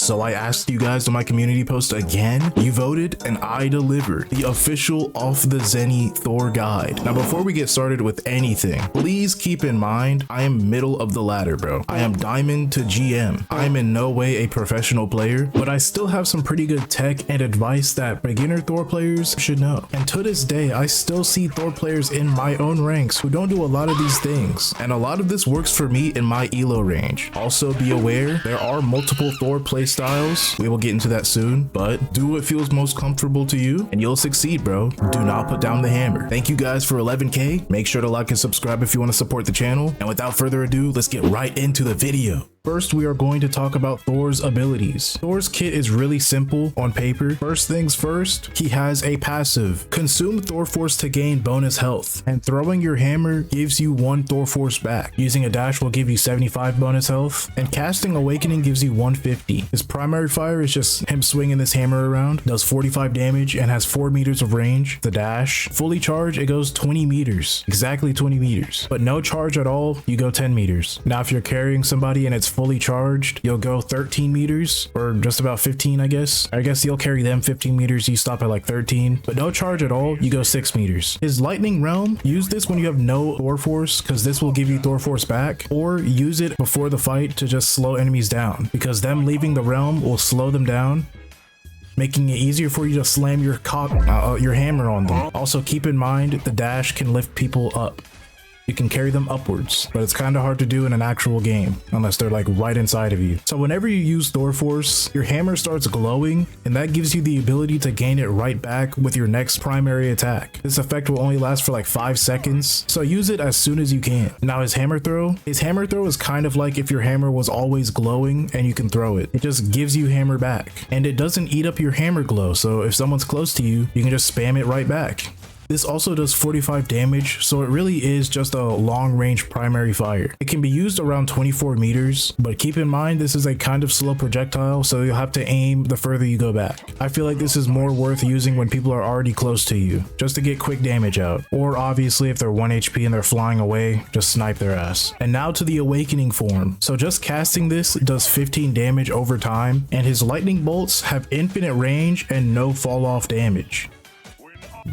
So I asked you guys on my community post again, you voted, and I delivered the official Off the Zenny Thor guide. Now before we get started with anything, please keep in mind, I am middle of the ladder, bro. I am diamond to GM. I am in no way a professional player, but I still have some pretty good tech and advice that beginner Thor players should know. And to this day, I still see Thor players in my own ranks who don't do a lot of these things. And a lot of this works for me in my elo range. Also be aware, there are multiple Thor playstyles. We will get into that soon, but do what feels most comfortable to you and you'll succeed, bro. Do not put down the hammer. Thank you guys for 11K. Make sure to like and subscribe if you want to support the channel. And without further ado, let's get right into the video. First, we are going to talk about Thor's abilities. Thor's kit is really simple on paper. First things first, he has a passive. Consume Thor Force to gain bonus health. And throwing your hammer gives you 1 Thor Force back. Using a dash will give you 75 bonus health. And casting Awakening gives you 150. His primary fire is just him swinging this hammer around. Does 45 damage and has 4 meters of range. The dash, fully charged, it goes 20 meters. Exactly 20 meters. But no charge at all, you go 10 meters. Now if you're carrying somebody and it's fully charged, you'll go 13 meters or just about 15, I guess you'll carry them 15 meters, you stop at like 13, but no charge at all, you go 6 meters. His lightning realm, use this when you have no Thor Force because this will give you Thor Force back, or use it before the fight to just slow enemies down because them leaving the realm will slow them down, making it easier for you to slam your hammer on them. Also keep in mind the dash can lift people up. You can carry them upwards, but it's kind of hard to do in an actual game unless they're like right inside of you. So whenever you use Thor Force, your hammer starts glowing and that gives you the ability to gain it right back with your next primary attack. This effect will only last for like 5 seconds, so use it as soon as you can. Now his hammer throw is kind of like if your hammer was always glowing and you can throw it. It just gives you hammer back and it doesn't eat up your hammer glow, so if someone's close to you, you can just spam it right back. This also does 45 damage, so it really is just a long range primary fire. It can be used around 24 meters, but keep in mind this is a kind of slow projectile, so you'll have to aim the further you go back. I feel like this is more worth using when people are already close to you, just to get quick damage out. Or obviously if they're 1 HP and they're flying away, just snipe their ass. And now to the Awakening form. So just casting this does 15 damage over time, and his lightning bolts have infinite range and no fall off damage.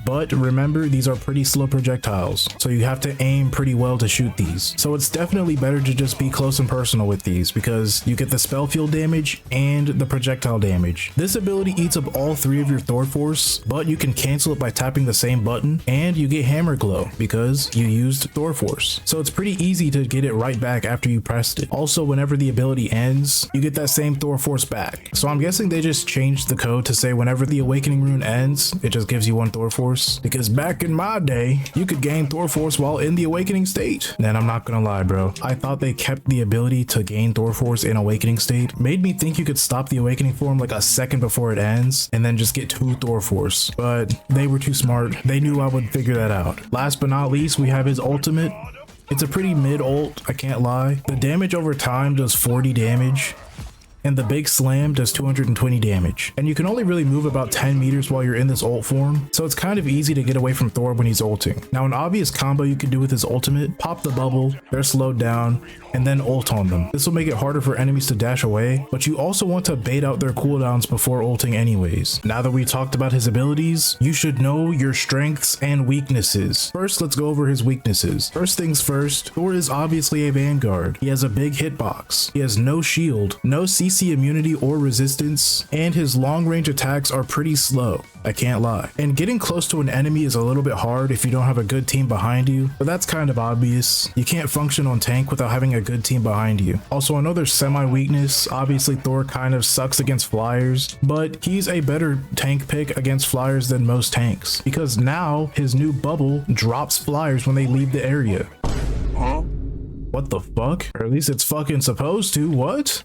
But remember, these are pretty slow projectiles, so you have to aim pretty well to shoot these. So it's definitely better to just be close and personal with these because you get the spell field damage and the projectile damage. This ability eats up all 3 of your Thor Force, but you can cancel it by tapping the same button, and you get hammer glow because you used Thor Force. So it's pretty easy to get it right back after you pressed it. Also, whenever the ability ends, you get that same Thor Force back. So I'm guessing they just changed the code to say whenever the Awakening rune ends, it just gives you 1 Thor Force. Because back in my day, you could gain Thor Force while in the Awakening state. And I'm not gonna lie, bro, I thought they kept the ability to gain Thor Force in Awakening state. Made me think you could stop the Awakening form like a second before it ends and then just get 2 Thor Force, but they were too smart. They knew I would figure that out. Last but not least, we have his ultimate. It's a pretty mid ult, I can't lie. The damage over time does 40 damage. And the big slam does 220 damage. And you can only really move about 10 meters while you're in this ult form, so it's kind of easy to get away from Thor when he's ulting. Now an obvious combo you can do with his ultimate, pop the bubble, they're slowed down, and then ult on them. This will make it harder for enemies to dash away, but you also want to bait out their cooldowns before ulting anyways. Now that we talked about his abilities, you should know your strengths and weaknesses. First, let's go over his weaknesses. First things first, Thor is obviously a Vanguard. He has a big hitbox. He has no shield, no CC immunity or resistance, and his long range attacks are pretty slow. I can't lie. And getting close to an enemy is a little bit hard if you don't have a good team behind you, but that's kind of obvious. You can't function on tank without having a good team behind you. Also, another semi-weakness, obviously Thor kind of sucks against flyers, but he's a better tank pick against flyers than most tanks, because now his new bubble drops flyers when they leave the area. Huh? What the fuck? Or at least it's fucking supposed to. What?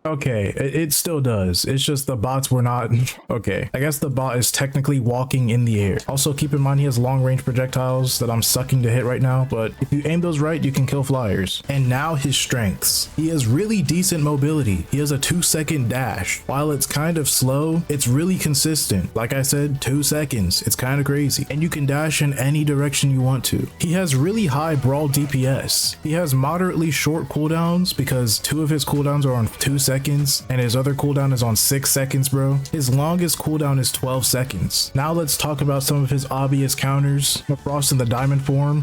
Okay, it still does. It's just the bots were not okay. I guess the bot is technically walking in the air. Also keep in mind he has long range projectiles that I'm sucking to hit right now, but if you aim those right, you can kill flyers. And now his strengths. He has really decent mobility. He has a 2-second dash. While it's kind of slow, it's really consistent. Like I said, 2 seconds. It's kind of crazy. And you can dash in any direction you want to. He has really high brawl DPS. He has moderately short cooldowns because 2 of his cooldowns are on 2 seconds and his other cooldown is on 6 seconds, bro. His longest cooldown is 12 seconds. Now let's talk about some of his obvious counters. Frost in the diamond form.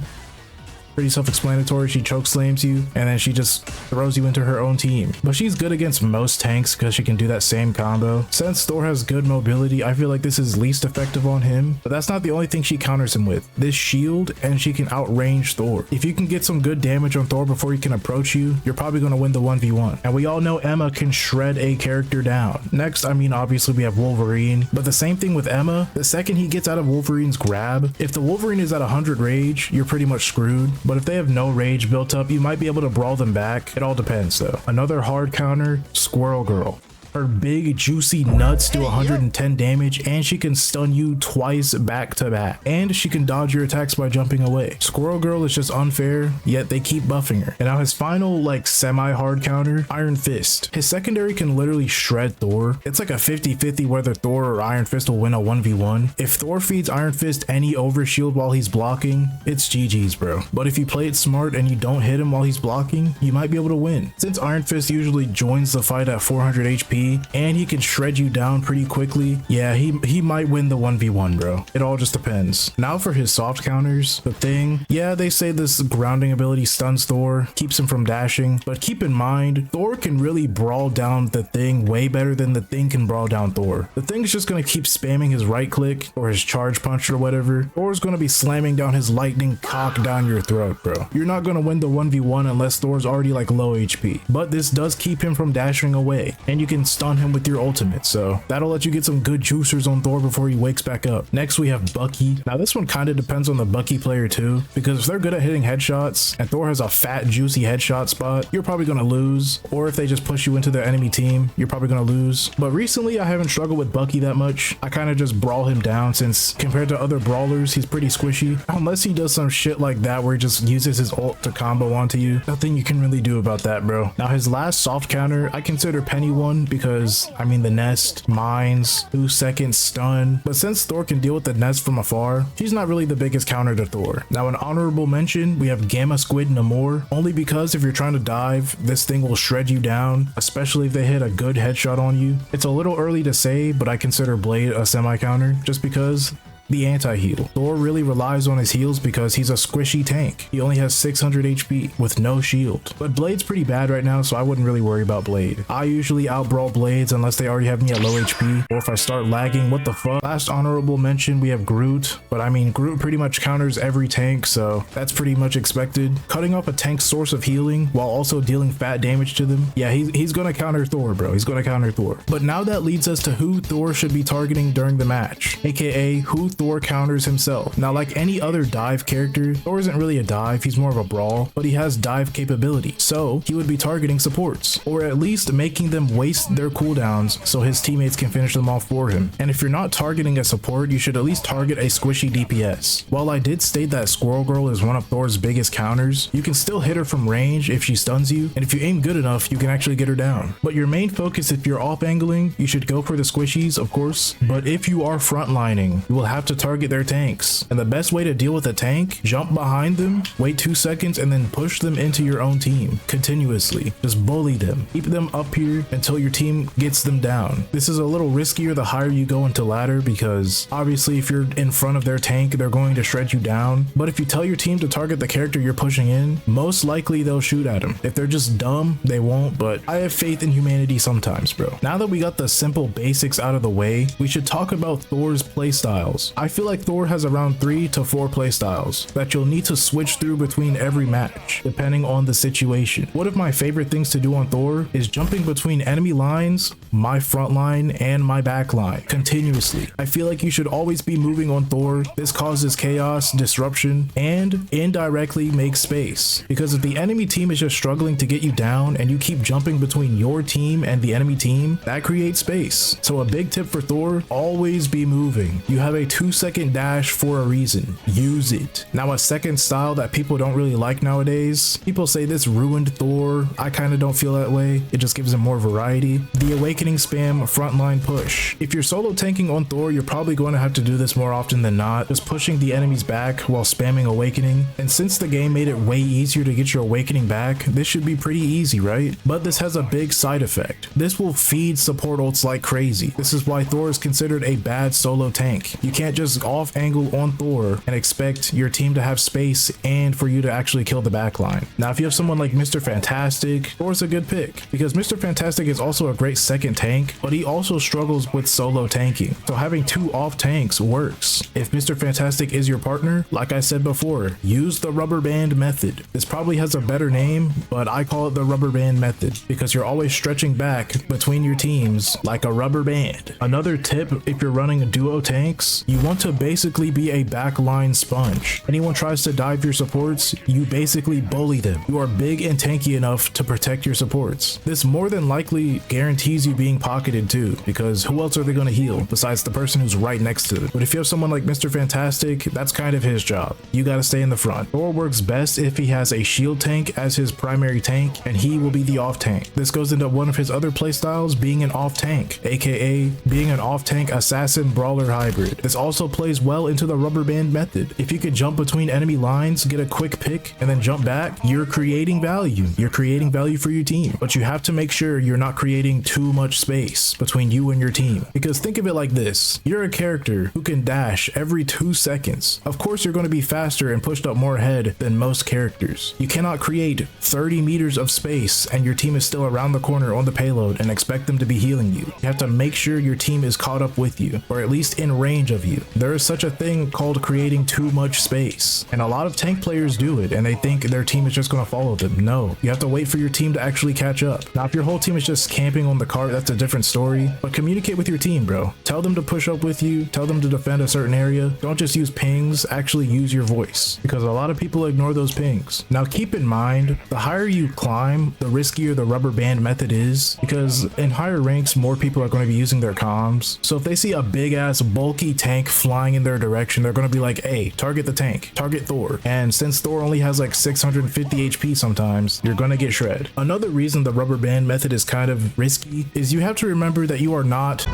Pretty self-explanatory. She choke slams you and then she just throws you into her own team, but she's good against most tanks because she can do that same combo. Since Thor has good mobility, I feel like this is least effective on him, but that's not the only thing she counters him with. This shield, and she can outrange Thor. If you can get some good damage on Thor before he can approach you, you're probably going to win the 1v1. And we all know Emma can shred a character down. Next, I mean, obviously we have Wolverine, but the same thing with Emma. The second he gets out of Wolverine's grab, if the Wolverine is at 100 rage, you're pretty much screwed. But if they have no rage built up, you might be able to brawl them back. It all depends though. Another hard counter, Squirrel Girl. Her big juicy nuts do 110 damage and she can stun you twice back to back. And she can dodge your attacks by jumping away. Squirrel Girl is just unfair, yet they keep buffing her. And now his final like semi-hard counter, Iron Fist. His secondary can literally shred Thor. It's like a 50-50 whether Thor or Iron Fist will win a 1v1. If Thor feeds Iron Fist any overshield while he's blocking, it's GG's, bro. But if you play it smart and you don't hit him while he's blocking, you might be able to win. Since Iron Fist usually joins the fight at 400 HP, and he can shred you down pretty quickly, yeah, he might win the 1v1, bro. It all just depends. Now for his soft counters, the Thing. Yeah, they say this grounding ability stuns Thor, keeps him from dashing, but keep in mind, Thor can really brawl down the Thing way better than the Thing can brawl down Thor. The Thing's just gonna keep spamming his right click or his charge punch or whatever. Thor's gonna be slamming down his lightning cock down your throat, bro. You're not gonna win the 1v1 unless Thor's already like low HP, but this does keep him from dashing away, and you can stun him with your ultimate, so that'll let you get some good juicers on Thor before he wakes back up. Next we have Bucky. Now this one kind of depends on the Bucky player too, because if they're good at hitting headshots and Thor has a fat juicy headshot spot, you're probably gonna lose. Or if they just push you into their enemy team, you're probably gonna lose. But recently I haven't struggled with Bucky that much. I kind of just brawl him down since compared to other brawlers he's pretty squishy, unless he does some shit like that where he just uses his ult to combo onto you. Nothing you can really do about that, bro. Now his last soft counter I consider Penny one because I mean the nest, mines, 2-second stun, but since Thor can deal with the nest from afar, she's not really the biggest counter to Thor. Now an honorable mention, we have Gamma Squid Namor, only because if you're trying to dive, this thing will shred you down, especially if they hit a good headshot on you. It's a little early to say, but I consider Blade a semi-counter just because the anti-heal. Thor really relies on his heals because he's a squishy tank. He only has 600 HP with no shield. But Blade's pretty bad right now, so I wouldn't really worry about Blade. I usually outbrawl Blades unless they already have me at low HP, or if I start lagging, what the fuck. Last honorable mention, we have Groot, but I mean Groot pretty much counters every tank, so that's pretty much expected. Cutting off a tank's source of healing while also dealing fat damage to them, yeah, he's gonna counter Thor, bro. He's gonna counter Thor. But now that leads us to who Thor should be targeting during the match, aka who Thor counters himself. Now like any other dive character, Thor isn't really a dive, he's more of a brawl, but he has dive capability, so he would be targeting supports, or at least making them waste their cooldowns so his teammates can finish them off for him. And if you're not targeting a support, you should at least target a squishy DPS. While I did state that Squirrel Girl is one of Thor's biggest counters, you can still hit her from range if she stuns you, and if you aim good enough, you can actually get her down. But your main focus, if you're off angling, you should go for the squishies, of course, but if you are frontlining, you will have to target their tanks. And the best way to deal with a tank, jump behind them, wait 2 seconds, and then push them into your own team continuously. Just bully them. Keep them up here until your team gets them down. This is a little riskier the higher you go into ladder because obviously if you're in front of their tank, they're going to shred you down. But if you tell your team to target the character you're pushing in, most likely they'll shoot at him. If they're just dumb, they won't, but I have faith in humanity sometimes, bro. Now that we got the simple basics out of the way, we should talk about Thor's playstyles. players. I feel like Thor has around 3 to 4 playstyles that you'll need to switch through between every match, depending on the situation. One of my favorite things to do on Thor is jumping between enemy lines, my front line, and my back line continuously. I feel like you should always be moving on Thor. This causes chaos, disruption, and indirectly makes space. Because if the enemy team is just struggling to get you down and you keep jumping between your team and the enemy team, that creates space. So a big tip for Thor, always be moving. You have a 2-second dash for a reason. Use it. Now a second style that people don't really like nowadays, people say this ruined Thor. I kind of don't feel that way. It just gives him more variety. The awakening spam frontline push. If you're solo tanking on Thor, you're probably going to have to do this more often than not, just pushing the enemies back while spamming awakening. And since the game made it way easier to get your awakening back, this should be pretty easy, right? But this has a big side effect. This will feed support ults like crazy. This is why Thor is considered a bad solo tank. You can't just off angle on Thor and expect your team to have space and for you to actually kill the backline. Now if you have someone like Mr. Fantastic, Thor's a good pick because Mr. Fantastic is also a great second tank, but he also struggles with solo tanking. So having 2 off tanks works. If Mr. Fantastic is your partner, like I said before, use the rubber band method. This probably has a better name, but I call it the rubber band method because you're always stretching back between your teams like a rubber band. Another tip, if you're running duo tanks, you want to basically be a backline sponge. Anyone tries to dive your supports, you basically bully them. You are big and tanky enough to protect your supports. This more than likely guarantees you being pocketed too, because who else are they going to heal besides the person who's right next to them? But if you have someone like Mr. Fantastic, that's kind of his job. You got to stay in the front. Thor works best if he has a shield tank as his primary tank, and he will be the off tank. This goes into one of his other playstyles, being an off tank, aka being an off tank assassin brawler hybrid. This also plays well into the rubber band method. If you could jump between enemy lines, get a quick pick, and then jump back, you're creating value. You're creating value for your team, but you have to make sure you're not creating too much space between you and your team. Because think of it like this, you're a character who can dash every 2 seconds. Of course you're going to be faster and pushed up more ahead than most characters. You cannot create 30 meters of space and your team is still around the corner on the payload and expect them to be healing you. You have to make sure your team is caught up with you, or at least in range of you. There is such a thing called creating too much space, and a lot of tank players do it and they think their team is just going to follow them. No, you have to wait for your team to actually catch up. Now if your whole team is just camping on the cart, that's a different story, but communicate with your team, bro. Tell them to push up with you, tell them to defend a certain area. Don't just use pings, actually use your voice, because a lot of people ignore those pings. Now keep in mind, the higher you climb, the riskier the rubber band method is, because in higher ranks more people are going to be using their comms. So if they see a big ass bulky tank flying in their direction, they're going to be like, hey, target the tank, target Thor. And since Thor only has like 650 HP sometimes, you're going to get shred. Another reason the rubber band method is kind of risky is you have to remember that you are not,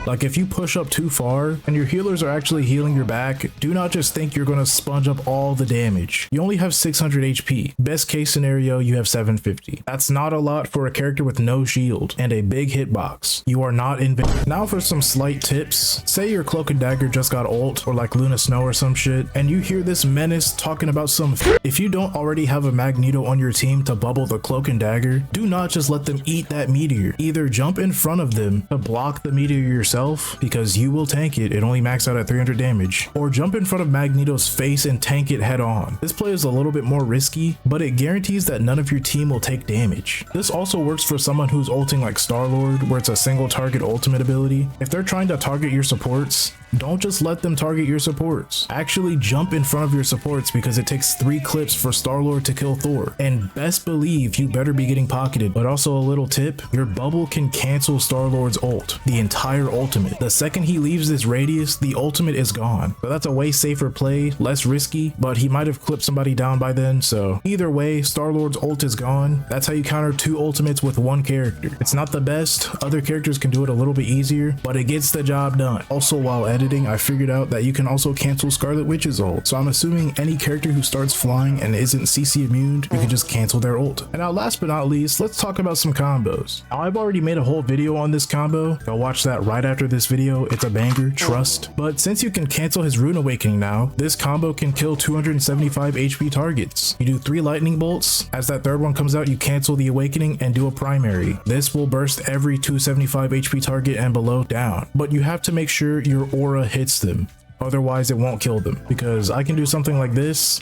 like if you push up too far and your healers are actually healing your back, do not just think you're going to sponge up all the damage. You only have 600 HP. Best case scenario, you have 750. That's not a lot for a character with no shield and a big hitbox. You are not invincible. Now for some slight tips. Say your Cloak and Dagger just got ult, or like Luna Snow or some shit, and you hear this menace talking about some if you don't already have a Magneto on your team to bubble the Cloak and Dagger, do not just let them eat that meteor. Either jump in front of them to block the meteor yourself, because you will tank it, it only maxed out at 300 damage, or jump in front of Magneto's face and tank it head on. This play is a little bit more risky, but it guarantees that none of your team will take damage. This also works for someone who's ulting like Star-Lord, where it's a single target ultimate ability. If they're trying to target your supports, don't just let them target your supports. Actually jump in front of your supports, because it takes 3 clips for Star-Lord to kill Thor. And best believe you better be getting pocketed. But also a little tip, your bubble can cancel Star-Lord's ult, the entire ultimate. The second he leaves this radius, the ultimate is gone. So that's a way safer play, less risky, but he might have clipped somebody down by then. So either way, Star-Lord's ult is gone. That's how you counter 2 ultimates with 1 character. It's not the best, other characters can do it a little bit easier, but it gets the job done. Also, while editing, I figured out that you can also cancel Scarlet Witch's ult. So I'm assuming any character who starts flying and isn't CC immune, you can just cancel their ult. And now last but not least, let's talk about some combos. Now I've already made a whole video on this combo. Go watch that right after this video. It's a banger, trust. But since you can cancel his Rune Awakening now, this combo can kill 275 HP targets. You do 3 lightning bolts. As that third one comes out, you cancel the awakening and do a primary. This will burst every 275 HP target and below down. But you have to make sure your aura hits them. Otherwise, it won't kill them, because I can do something like this,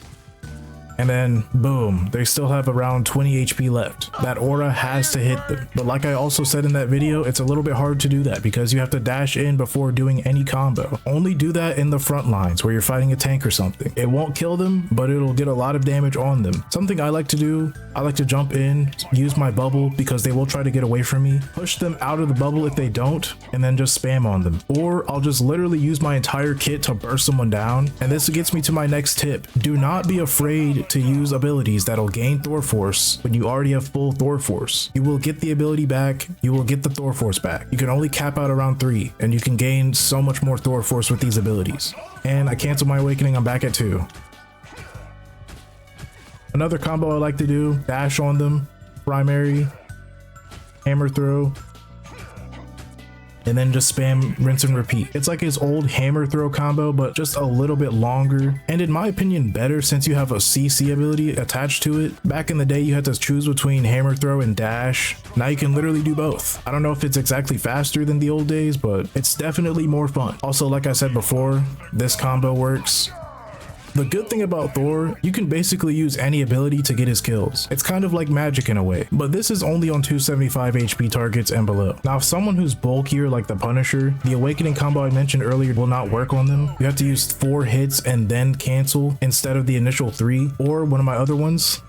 and then boom, they still have around 20 HP left. That aura has to hit them. But like I also said in that video, it's a little bit hard to do that because you have to dash in before doing any combo. Only do that in the front lines where you're fighting a tank or something. It won't kill them, but it'll get a lot of damage on them. Something I like to do, I like to jump in, use my bubble because they will try to get away from me, push them out of the bubble if they don't, and then just spam on them. Or I'll just literally use my entire kit to burst someone down. And this gets me to my next tip. Do not be afraid to use abilities that'll gain Thor Force when you already have full Thor Force. You will get the ability back, you will get the Thor Force back. You can only cap out around 3, and you can gain so much more Thor Force with these abilities. And I cancel my awakening, I'm back at 2. Another combo I like to do, dash on them, primary, hammer throw, and then just spam rinse and repeat. It's like his old hammer throw combo, but just a little bit longer, and in my opinion better since you have a CC ability attached to it. Back in the day you had to choose between hammer throw and dash. Now you can literally do both. I don't know if it's exactly faster than the old days, but it's definitely more fun. Also, like I said before, this combo works. The good thing about Thor, you can basically use any ability to get his kills. It's kind of like magic in a way, but this is only on 275 HP targets and below. Now, if someone who's bulkier like the Punisher, the awakening combo I mentioned earlier will not work on them. You have to use 4 hits and then cancel instead of the initial 3, or one of my other ones.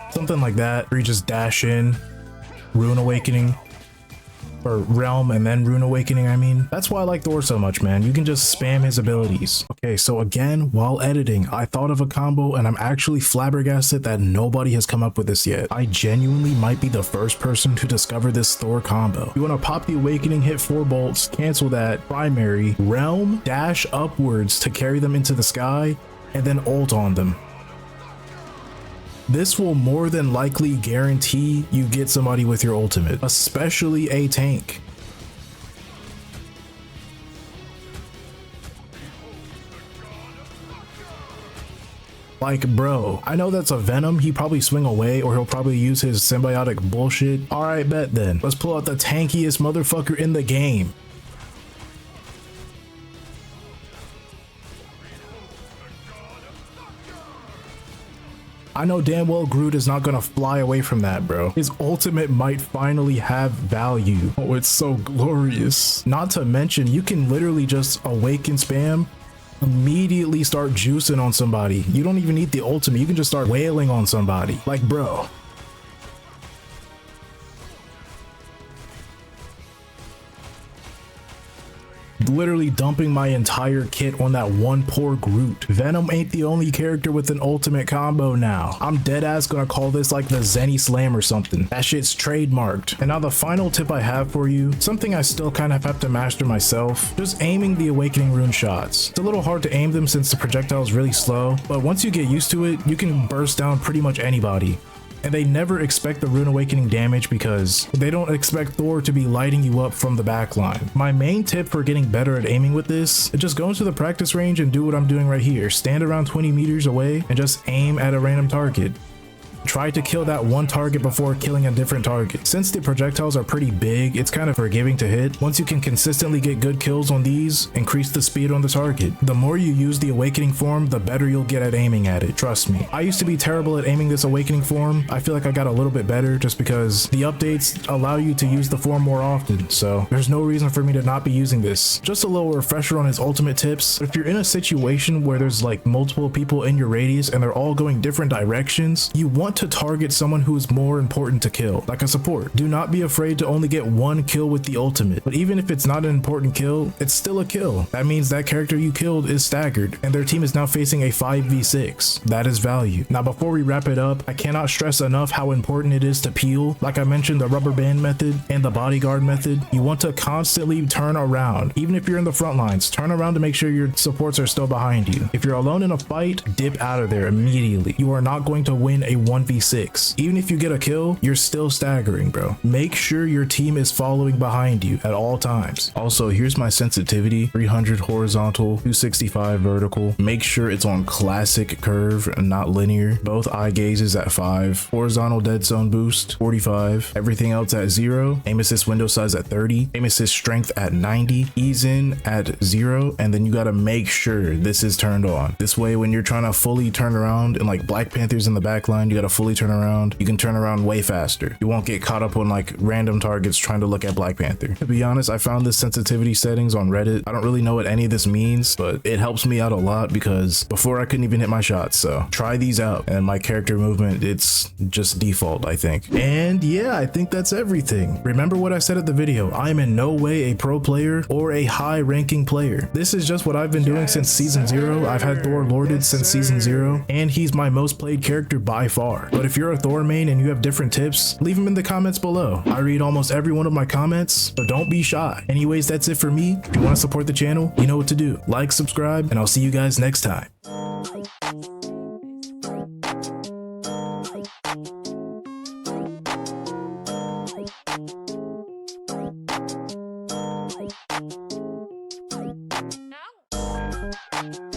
Something like that, where you just dash in, Rune Awakening, or Realm and then Rune Awakening, I mean. That's why I like Thor so much, man. You can just spam his abilities. Okay, so again, while editing, I thought of a combo and I'm actually flabbergasted that nobody has come up with this yet. I genuinely might be the first person to discover this Thor combo. You want to pop the Awakening, hit 4 bolts, cancel that, primary, Realm, dash upwards to carry them into the sky, and then ult on them. This will more than likely guarantee you get somebody with your ultimate, especially a tank. Like, bro, I know that's a Venom, he probably swing away or he'll probably use his symbiotic bullshit. Alright, bet then. Let's pull out the tankiest motherfucker in the game. I know damn well Groot is not gonna fly away from that, bro. His ultimate might finally have value. Oh, it's so glorious. Not to mention, you can literally just awaken spam, immediately start juicing on somebody. You don't even need the ultimate, you can just start wailing on somebody. Like, bro. Literally dumping my entire kit on that one poor Groot. Venom ain't the only character with an ultimate combo now. I'm deadass gonna call this like the Zenny Slam or something. That shit's trademarked. And now the final tip I have for you, something I still kind of have to master myself, just aiming the Awakening Rune shots. It's a little hard to aim them since the projectile is really slow, but once you get used to it, you can burst down pretty much anybody. And they never expect the Rune Awakening damage because they don't expect Thor to be lighting you up from the back line. My main tip for getting better at aiming with this is just go into the practice range and do what I'm doing right here. Stand around 20 meters away and just aim at a random target. Try to kill that one target before killing a different target. Since the projectiles are pretty big, it's kind of forgiving to hit. Once you can consistently get good kills on these, increase the speed on the target. The more you use the Awakening form, the better you'll get at aiming at it, trust me. I used to be terrible at aiming this Awakening form. I feel like I got a little bit better just because the updates allow you to use the form more often, so there's no reason for me to not be using this. Just a little refresher on his ultimate tips. If you're in a situation where there's like multiple people in your radius and they're all going different directions, you want to target someone who is more important to kill, like a support. Do not be afraid to only get one kill with the ultimate, but even if it's not an important kill, it's still a kill. That means that character you killed is staggered and their team is now facing a 5v6. That is value. Now before we wrap it up, I cannot stress enough how important it is to peel. Like I mentioned, the rubber band method and the bodyguard method, you want to constantly turn around. Even if you're in the front lines, turn around to make sure your supports are still behind you. If you're alone in a fight, dip out of there immediately. You are not going to win a 1v 1v6. Even if you get a kill, you're still staggering, bro. Make sure your team is following behind you at all times. Also, here's my sensitivity: 300 horizontal, 265 vertical. Make sure it's on classic curve and not linear. Both eye gazes at 5. Horizontal dead zone boost 45. Everything else at 0. Aim assist window size at 30. Aim assist strength at 90. Ease in at 0. And then you gotta make sure this is turned on. This way, when you're trying to fully turn around and like Black Panther's in the back line, you gotta fully turn around. You can turn around way faster. You won't get caught up on like random targets trying to look at Black Panther. To be honest, I found this sensitivity settings on Reddit. I don't really know what any of this means, but it helps me out a lot because before I couldn't even hit my shots. So try these out, and my character movement, it's just default, I think. And yeah, I think that's everything. Remember what I said at the video: I am in no way a pro player or a high ranking player. This is just what I've been doing since season 0. I've had Thor lorded since season 0, and he's my most played character by far. But if you're a Thor main and you have different tips, leave them in the comments below. I read almost every one of my comments, so don't be shy. Anyways, that's it for me. If you want to support the channel, you know what to do. Like, subscribe, and I'll see you guys next time. No.